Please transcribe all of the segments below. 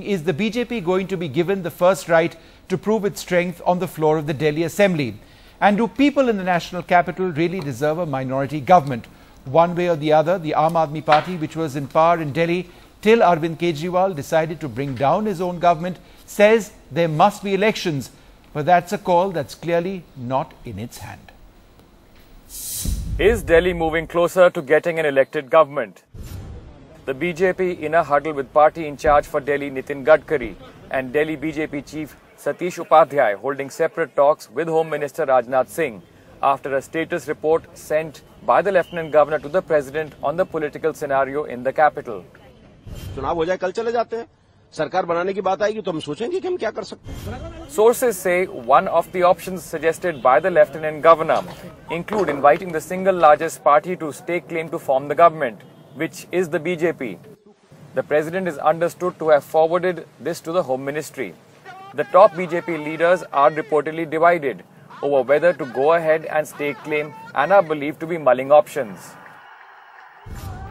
Is the BJP going to be given the first right to prove its strength on the floor of the Delhi Assembly? And do people in the national capital really deserve a minority government? One way or the other, the Aam Aadmi Party, which was in power in Delhi till Arvind Kejriwal decided to bring down his own government, says there must be elections. But that's a call that's clearly not in its hand. Is Delhi moving closer to getting an elected government? The BJP in a huddle with party in charge for Delhi Nitin Gadkari and Delhi BJP chief Satish Upadhyay holding separate talks with Home Minister Rajnath Singh after a status report sent by the Lieutenant Governor to the President on the political scenario in the capital. चुनाव हो जाए कल चले जाते हैं सरकार बनाने की बात आएगी तो हम सोचेंगे कि हम क्या कर सकते हैं. Sources say one of the options suggested by the Lieutenant Governor include inviting the single largest party to stake claim to form the government, which is the BJP. The President is understood to have forwarded this to the Home Ministry. The top BJP leaders are reportedly divided over whether to go ahead and stake claim and are believed to be mulling options.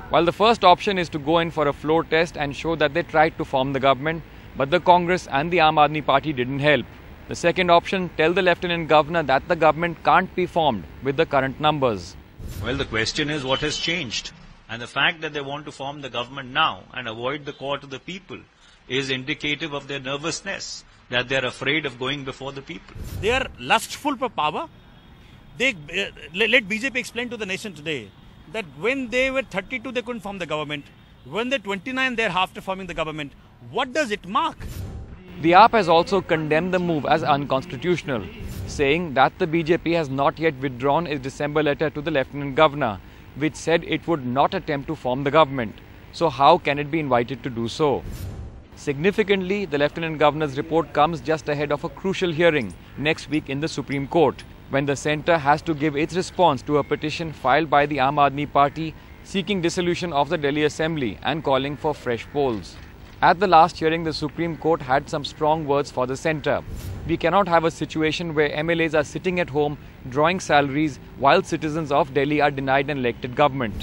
While the first option is to go in for a floor test and show that they tried to form the government, but the Congress and the Aam Aadmi Party didn't help. The second option, tell the Lieutenant Governor that the government can't be formed with the current numbers. Well, the question is what has changed? And the fact that they want to form the government now and avoid the call to the people is indicative of their nervousness, that they are afraid of going before the people. They are lustful for power. Let BJP explain to the nation today that when they were 32, they couldn't form the government. When they're 29, they're after forming the government. What does it mark? The AAP has also condemned the move as unconstitutional, saying that the BJP has not yet withdrawn its December letter to the Lieutenant Governor, which said it would not attempt to form the government. So how can it be invited to do so? Significantly, the Lieutenant Governor's report comes just ahead of a crucial hearing next week in the Supreme Court, when the centre has to give its response to a petition filed by the Aam Aadmi Party seeking dissolution of the Delhi Assembly and calling for fresh polls. At the last hearing, the Supreme Court had some strong words for the centre. We cannot have a situation where MLAs are sitting at home drawing salaries while citizens of Delhi are denied an elected government.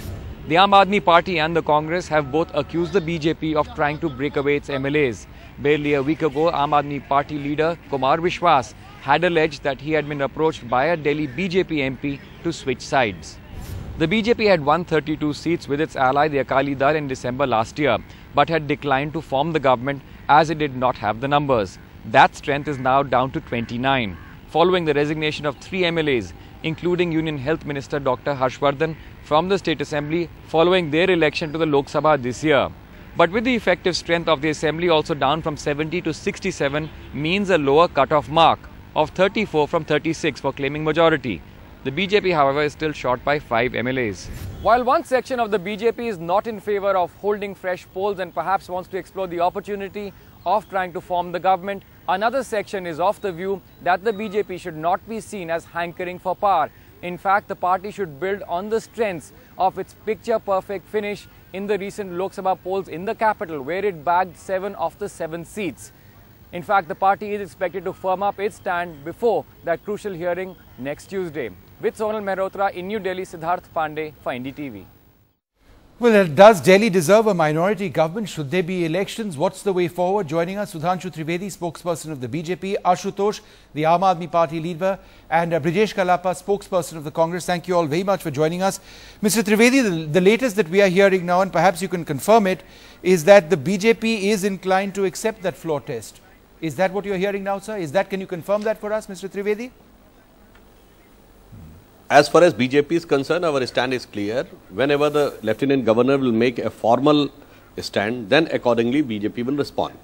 The Aam Aadmi Party and the Congress have both accused the BJP of trying to break away its MLAs. Barely a week ago, Aam Aadmi Party leader Kumar Vishwas had alleged that he had been approached by a Delhi BJP MP to switch sides. The BJP had won 32 seats with its ally the Akali Dal in December last year, but had declined to form the government as it did not have the numbers. That strength is now down to 29, following the resignation of 3 MLAs, including Union Health Minister Dr. Harshvardhan from the State Assembly following their election to the Lok Sabha this year. But with the effective strength of the Assembly also down from 70 to 67 means a lower cut-off mark of 34 from 36 for claiming majority. The BJP, however, is still short by 5 MLAs. While one section of the BJP is not in favour of holding fresh polls and perhaps wants to explore the opportunity of trying to form the government, another section is of the view that the BJP should not be seen as hankering for power. In fact, the party should build on the strengths of its picture-perfect finish in the recent Lok Sabha polls in the capital, where it bagged 7 of the 7 seats. In fact, the party is expected to firm up its stand before that crucial hearing next Tuesday. With Sonal Mehrotra in New Delhi, Siddharth Pandey for NDTV. Well, does Delhi deserve a minority government? Should there be elections? What's the way forward? Joining us, Sudhanshu Trivedi, spokesperson of the BJP, Ashutosh, the Aam Aadmi Party leader, and Brijesh Kalapa, spokesperson of the Congress. Thank you all very much for joining us. Mr. Trivedi, the latest that we are hearing now, and perhaps you can confirm it, is that the BJP is inclined to accept that floor test. Is that what you're hearing now, sir? Can you confirm that for us, Mr. Trivedi? As far as BJP is concerned, our stand is clear. Whenever the Lieutenant Governor will make a formal stand, then accordingly BJP will respond.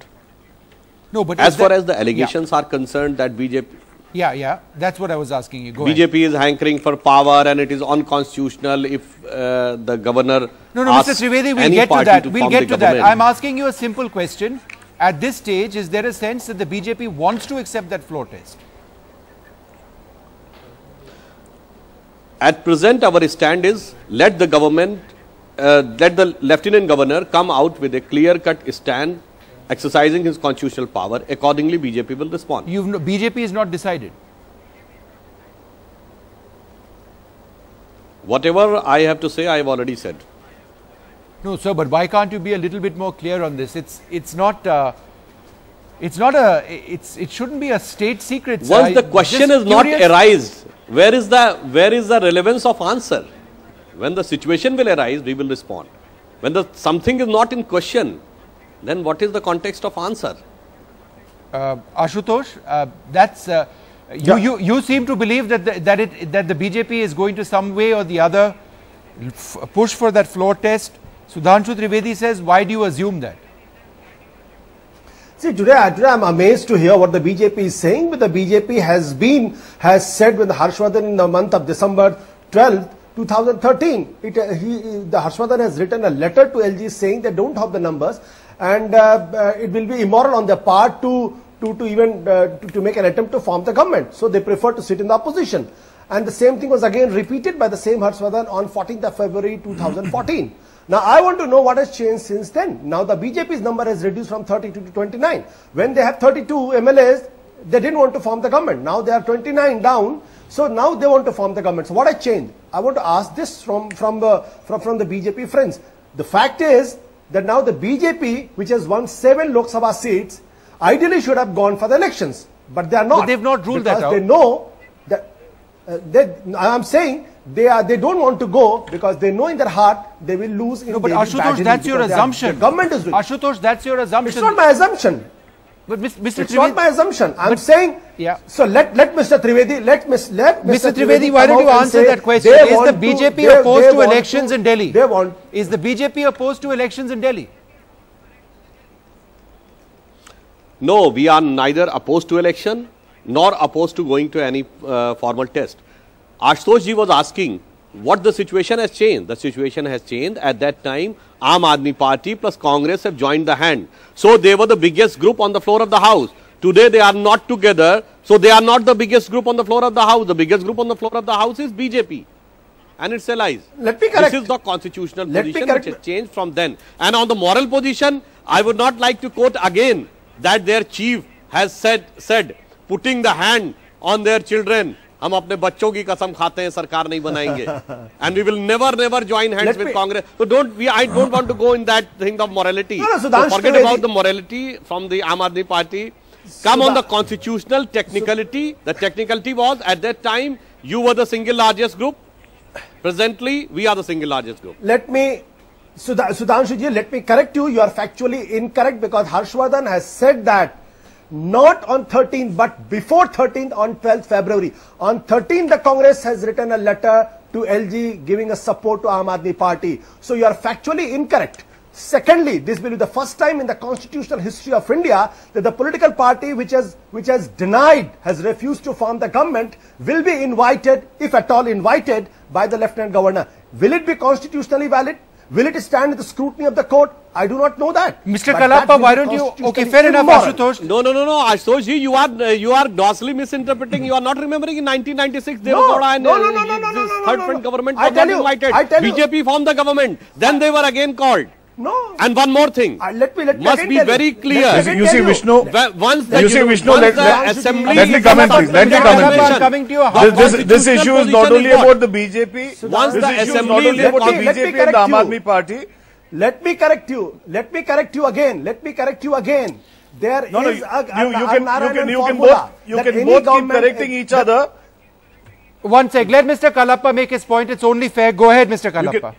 No, but as far as the allegations are concerned that BJP... Yeah, that's what I was asking you. Go BJP ahead. is hankering for power and it is unconstitutional if the governor No, Mr. Trivedi, we'll get to that. We'll get to that. I'm asking you a simple question. At this stage, is there a sense that the BJP wants to accept that floor test? At present, our stand is let the government, let the Lieutenant Governor come out with a clear-cut stand exercising his constitutional power. Accordingly, BJP will respond. BJP is not decided. Whatever I have to say, I have already said. No, sir, but why can't you be a little bit more clear on this? It's not It's not a, it shouldn't be a state secret. Once the question is not arise, where is the relevance of answer? When the situation will arise, we will respond. When something is not in question, then what is the context of answer? Ashutosh, that's you seem to believe that the BJP is going to some way or the other push for that floor test. Sudhanshu Trivedi says, why do you assume that? See, today I'm amazed to hear what the BJP is saying, but the BJP has said with Harshvardhan in the month of December 12th, 2013, the Harshvardhan has written a letter to LG saying they don't have the numbers, and it will be immoral on their part to make an attempt to form the government. So they prefer to sit in the opposition. And the same thing was again repeated by the same Harshvardhan on 14th of February 2014. Now, I want to know what has changed since then. Now, the BJP's number has reduced from 32 to 29. When they have 32 MLAs, they didn't want to form the government. Now, they are 29 down. So, now they want to form the government. So, what has changed? I want to ask this from the BJP friends. The fact is that now the BJP, which has won 7 Lok Sabha seats, ideally should have gone for the elections. But they are not. But they've not ruled that out. They know that, I'm saying, they don't want to go because they know in their heart they will lose. No, but Ashutosh, that's your assumption. The government is doing. Ashutosh, that's your assumption. It's not my assumption. But Mr. It's not my assumption. I'm saying. Yeah. So let Mr. Trivedi Mr. Trivedi, why don't you answer that question? Is the BJP opposed to elections in Delhi? Is the BJP opposed to elections in Delhi? No, we are neither opposed to election nor opposed to going to any formal test. Ashutosh ji was asking what the situation has changed. The situation has changed. At that time, Aam Aadmi Party plus Congress have joined the hand. So they were the biggest group on the floor of the house. Today they are not together. So they are not the biggest group on the floor of the house. The biggest group on the floor of the house is BJP and its allies. Let me correct. This is the constitutional position which has changed from then. And on the moral position, I would not like to quote again that their chief has said putting the hand on their children. हम अपने बच्चों की कसम खाते हैं सरकार नहीं बनाएंगे and we will never join hands with Congress. So I don't want to go in that thing of morality. So forget about the morality from the Aam Aadmi Party. Come on the constitutional technicality. The technicality was at that time you were the single largest group. Presently we are the single largest group. Sudhanshu ji, let me correct you. You are factually incorrect because Harshvardhan has said that not on 13th, but before 13th on 12th February. On 13th, the Congress has written a letter to LG giving a support to Aam Aadmi Party. So you are factually incorrect. Secondly, this will be the first time in the constitutional history of India that the political party which has refused to form the government will be invited, if at all invited, by the Lieutenant Governor. Will it be constitutionally valid? Will it stand in the scrutiny of the court? I do not know that. Mr. Kalappa, why don't you? Okay, fair enough, Ashutosh. No, Ashutosh ji, you are grossly misinterpreting. You are not remembering in 1996 Devagowda and third front government was not invited. BJP formed the government. Then they were again called. No. And one more thing. Must be very clear. You see, Vishnu. Once the assembly. Let me comment, please. Let me comment. Coming to your This issue is not only about the BJP. Once the assembly is not only about the BJP and the Aam Aadmi Party. Let me correct you. Let me correct you again. There is you can both keep correcting each other. One sec. Let Mr. Kalappa make his point. It's only fair. Go ahead, Mr. Kalappa.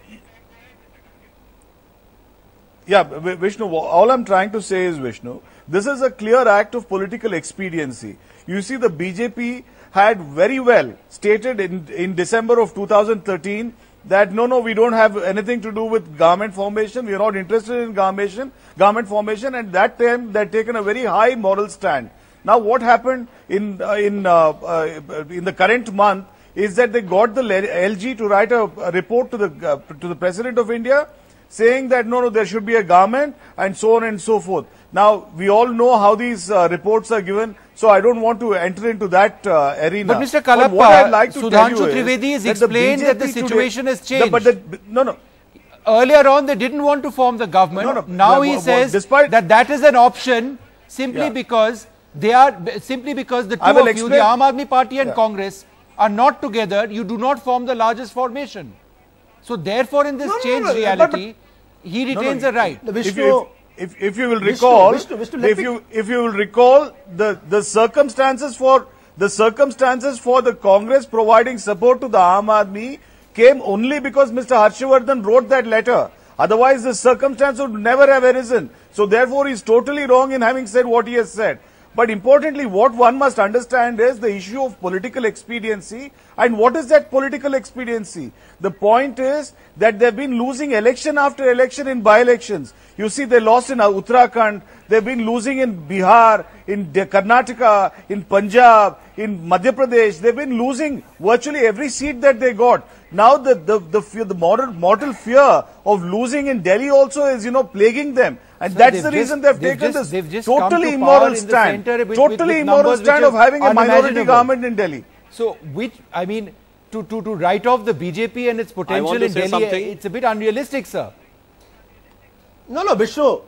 Yeah, Vishnu, all I'm trying to say is, Vishnu, this is a clear act of political expediency. You see, the BJP had very well stated in December of 2013 that no, we don't have anything to do with government formation. We are not interested in government formation, and that time they had taken a very high moral stand. Now, what happened in the current month is that they got the LG to write a report to the President of India, saying that no, there should be a government and so on and so forth. Now, we all know how these reports are given, so I don't want to enter into that arena. But Mr. Kalappa, Sudhanshu Trivedi has explained that the situation has changed. Earlier on, they didn't want to form the government. Now he says that is an option simply because the two of you, the Aam Aadmi Party and Congress, are not together. You do not form the largest formation. So therefore, in this changed reality, he retains a right. if you will recall, Vishnu, if you will recall the circumstances for the Congress providing support to the Aam Aadmi came only because Mr. Harshvardhan wrote that letter. Otherwise, the circumstance would never have arisen. So therefore, he is totally wrong in having said what he has said. But importantly, what one must understand is the issue of political expediency. And what is that political expediency? The point is that they have been losing election after election in by-elections. You see, they lost in Uttarakhand, they have been losing in Bihar, in Karnataka, in Punjab, in Madhya Pradesh. They have been losing virtually every seat that they got. Now the mortal fear of losing in Delhi also is, plaguing them. And that's the reason they've taken this totally immoral stand. Totally immoral stand of having a minority government in Delhi. So, to write off the BJP and its potential in Delhi, it's a bit unrealistic, sir. No, Vishnu.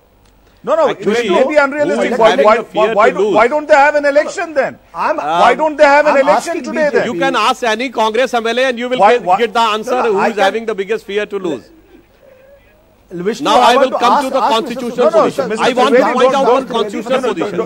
No, actually, it may be unrealistic. Why don't they have an election then? Why don't they have an election today then? You can ask any Congress MLA and you will get the answer who is having the biggest fear to lose. Vishnu, now I will come to the constitutional position. I want to point out one constitutional position.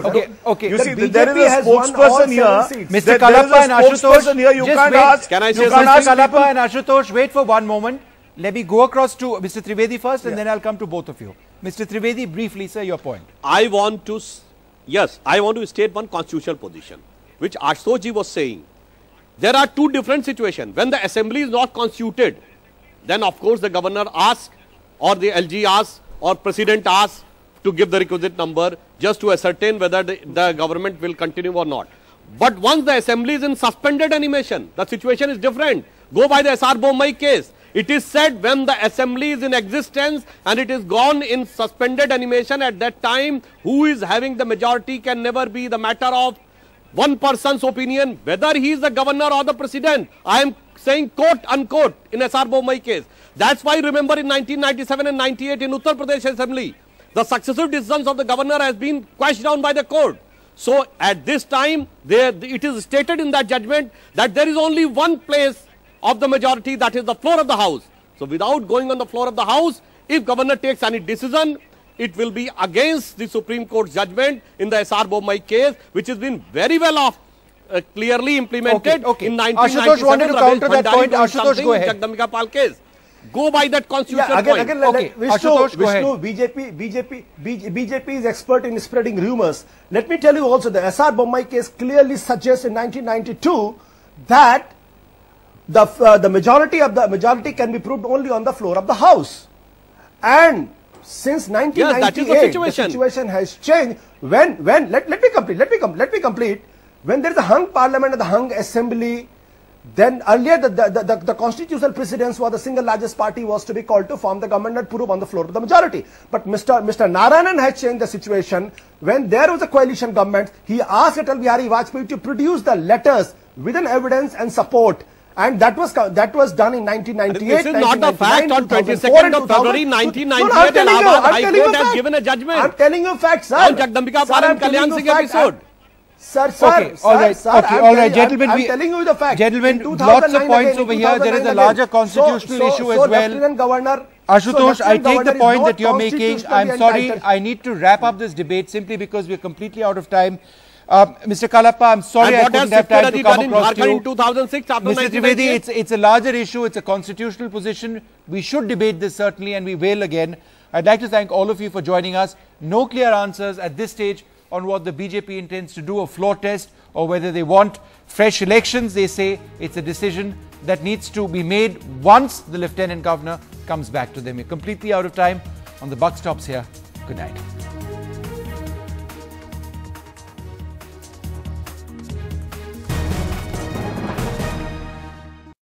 Okay. You see, there is a spokesperson here. Mr. Kalappa and Ashutosh, you can't ask. Can I say Mr. Kalappa and Ashutosh, wait for one moment. Let me go across to Mr. Trivedi first and then I'll come to both of you. Mr. Trivedi, briefly, sir, your point. I want to state one constitutional position, which Ashutosh ji was saying. There are two different situations. When the assembly is not constituted, then of course the governor asks, or the LG asks, or president asks to give the requisite number just to ascertain whether the government will continue or not. But once the assembly is in suspended animation, the situation is different. Go by the SR Bommai case. It is said when the assembly is in existence and it is gone in suspended animation, at that time, who is having the majority can never be the matter of one person's opinion, whether he is the governor or the president. I am saying quote unquote in SR Bommai case. That's why remember in 1997 and 98 in Uttar Pradesh Assembly, the successive decisions of the governor has been quashed down by the court. So at this time, it is stated in that judgment that there is only one place of the majority, that is the floor of the house. So without going on the floor of the house, if governor takes any decision, it will be against the Supreme Court's judgment in the SR Bommai case, which has been very well clearly implemented in 1997. Ashutosh wanted to counter that point. Ashutosh, go ahead. Jagdambika Pal case. Go by that constitutional point. BJP is expert in spreading rumors. Let me tell you also, the SR Bommai case clearly suggests in 1992 that the majority can be proved only on the floor of the house. And since 1998, the situation has changed. Let me complete. When there is a hung parliament and the hung assembly, then earlier the constitutional precedence was the single largest party was to be called to form the government and prove on the floor of the majority. But Mr. Narayanan has changed the situation. When there was a coalition government, he asked Atal Bihari Vajpayee to produce the letters with an evidence and support. And that was done in 1998. This is not the fact. On 22nd of February 1998, Allahabad High Court has given a judgment. I'm telling you facts, sir. On Jagdambika Pal and Kalyan Singh episode. Sir, all right, gentlemen. I'm telling you the facts. Gentlemen, lots of points over here. There is a larger constitutional issue as well. Ashutosh, I take the point that you're making. I'm sorry, I need to wrap up this debate simply because we're completely out of time. Mr. Kalappa, I'm sorry I couldn't have time to come across to you. In 2006, after Mr. Trivedi, it's a larger issue. It's a constitutional position. We should debate this certainly, and we will again. I'd like to thank all of you for joining us. No clear answers at this stage on what the BJP intends to do, a floor test, or whether they want fresh elections. They say it's a decision that needs to be made once the Lieutenant Governor comes back to them. We're completely out of time. On the buck stops here. Good night.